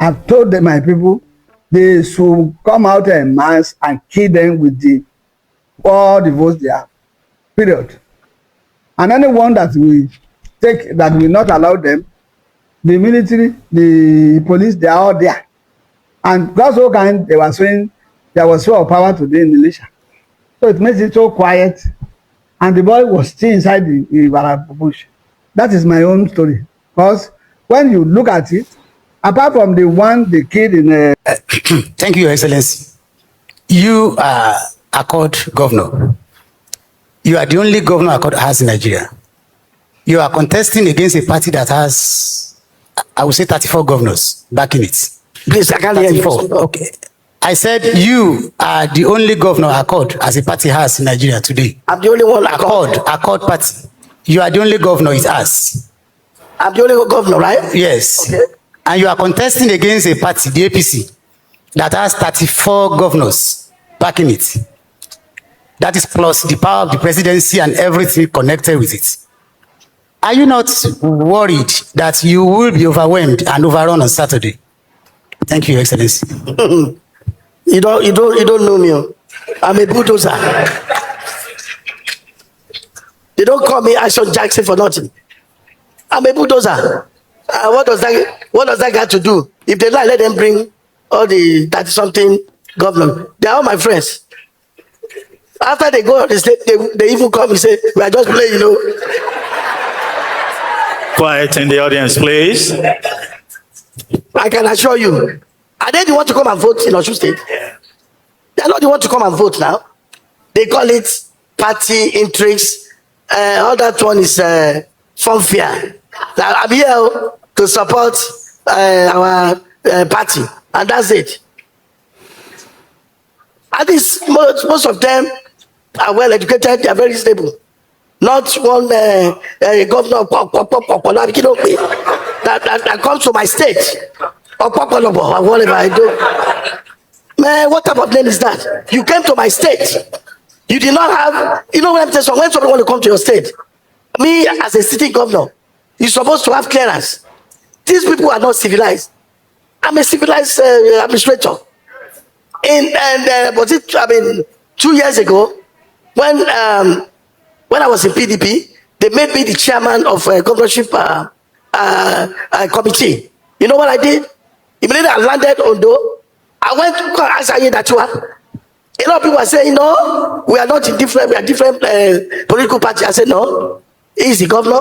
I've told them, my people, they should come out en masse and kill them with all the votes they have. Period. And anyone that will not allow them, the military, the police, they are all there. And that's all kind they were saying there was so power today in Malaysia. So it makes it so quiet. And the boy was still inside the bush. That is my own story. Because when you look at it, apart from the one they killed in Thank you, Your Excellency. You are Accord governor. You are the only governor Accord has in Nigeria. You are contesting against a party that has, I would say, 34 governors backing it. Please, I can't hear you. Okay. I said you are the only governor Accord as a party has in Nigeria today. I'm the only one Accord party. You are the only governor it has. I'm the only governor, right? Yes. Okay. And you are contesting against a party, the APC, that has 34 governors backing it. That is plus the power of the presidency and everything connected with it. Are you not worried that you will be overwhelmed and overrun on Saturday? Thank you, Your Excellency. You don't know me. I'm a bulldozer. They don't call me Ashon Jackson for nothing. I'm a bulldozer. What does that got to do? If they lie, let them bring all the 30-something governors. They are all my friends. After they go on the stage, they even come and say, we are just playing, you know. Quiet in the audience, please. I can assure you. Are they the one to come and vote in Osun State? They are not the one to come and vote now. They call it party intrigues. All that one is funfair. I'm here to support our party, and that's it. At least most of them are well educated, they are very stable. Not one governor that comes to my state or whatever I do. Man, what type of name is that? You came to my state. You did not have, you know what I'm saying? When somebody want to come to your state, me as a city governor, you're supposed to have clearance. These people are not civilized. I'm a civilized administrator. Was it, 2 years ago, when I was in PDP, they made me the chairman of a governorship committee. You know what I did? Immediately I landed Ondo, I went to ask Datua. A lot of people are saying, no, we are not in different, we are different political parties. I said, no, he's the governor.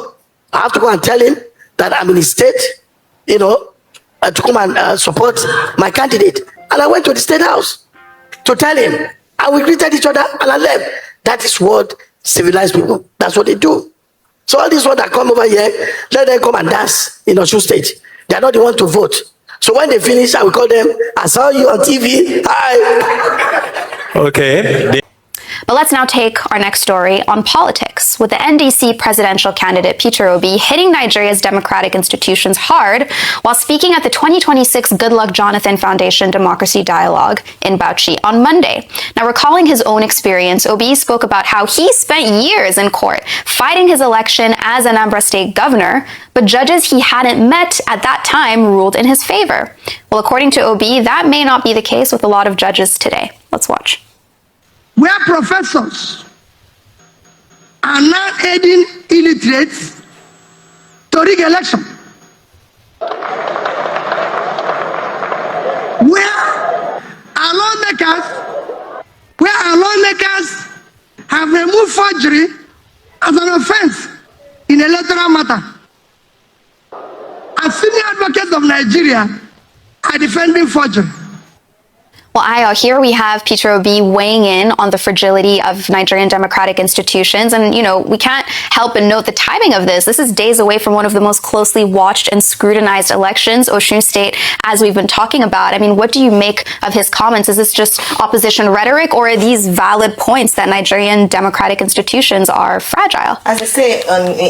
I have to go and tell him that I'm in his state, you know, to come and support my candidate. And I went to the state house to tell him. And we greeted each other and I left. That is what civilized people, that's what they do. So all these ones that come over here, let them come and dance in Osun State. They are not the one to vote. So when they finish, I will call them, I saw you on TV, hi. Okay. But let's now take our next story on politics, with the NDC presidential candidate Peter Obi hitting Nigeria's democratic institutions hard while speaking at the 2026 Goodluck Jonathan Foundation Democracy Dialogue in Bauchi on Monday. Now, recalling his own experience, Obi spoke about how he spent years in court fighting his election as Anambra State governor, but judges he hadn't met at that time ruled in his favor. Well, according to Obi, that may not be the case with a lot of judges today. Let's watch. Where professors are now aiding illiterates to rig election. Where our lawmakers have removed forgery as an offense in electoral matter. As senior advocates of Nigeria are defending forgery. Well, Ayo, here we have Peter Obi weighing in on the fragility of Nigerian democratic institutions. And, you know, we can't help but note the timing of this. This is days away from one of the most closely watched and scrutinized elections, Osun State, as we've been talking about. I mean, what do you make of his comments? Is this just opposition rhetoric, or are these valid points that Nigerian democratic institutions are fragile? As I say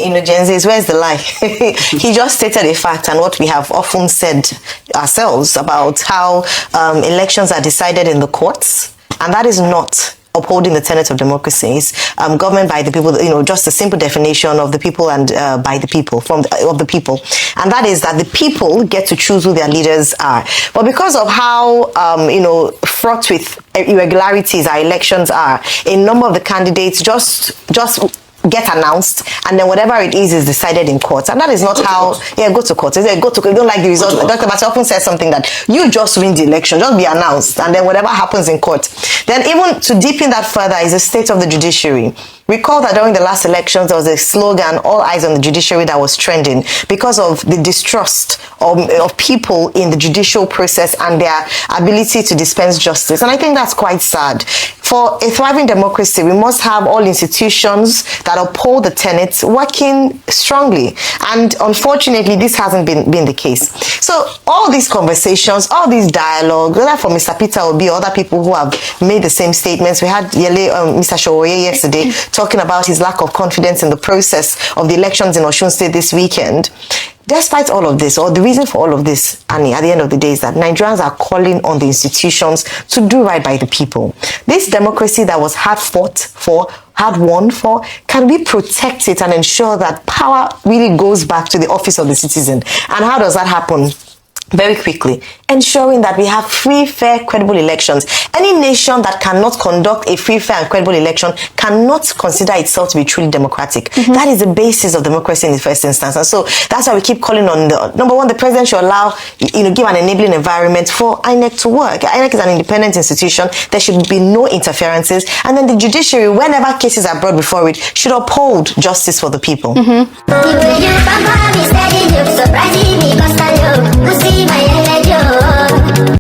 in the Gen Zs, where's the lie? He just stated a fact, and what we have often said ourselves about how elections are decided in the courts, and that is not upholding the tenets of democracy is government by the people, just a simple definition of the people and by the people, of the people. And that is that the people get to choose who their leaders are. But because of how, fraught with irregularities our elections are, a number of the candidates just get announced, and then whatever it is decided in court. And that is not how, go to court. Go to court. You don't like the result. Dr. Bati often says something that you just win the election, just be announced, and then whatever happens in court. Then even to deepen that further is the state of the judiciary. Recall that during the last elections, there was a slogan, all eyes on the judiciary, that was trending because of the distrust of people in the judicial process and their ability to dispense justice. And I think that's quite sad. For a thriving democracy, we must have all institutions that uphold the tenets working strongly. And unfortunately, this hasn't been the case. So all these conversations, all these dialogue, whether from Mr. Peter Obi or other people who have made the same statements. We had Mr. Showoye yesterday talking about his lack of confidence in the process of the elections in Osun State this weekend. Despite all of this, or the reason for all of this, Annie, at the end of the day, is that Nigerians are calling on the institutions to do right by the people. This democracy that was hard fought for, hard won for, can we protect it and ensure that power really goes back to the office of the citizen? And how does that happen? Very quickly, ensuring that we have free, fair, credible elections. Any nation that cannot conduct a free, fair, and credible election cannot consider itself to be truly democratic. That is the basis of democracy in the first instance. And so that's why we keep calling on number one, the president should allow, give an enabling environment for INEC to work. INEC is an independent institution. There should be no interferences. And then the judiciary, whenever cases are brought before it, should uphold justice for the people. My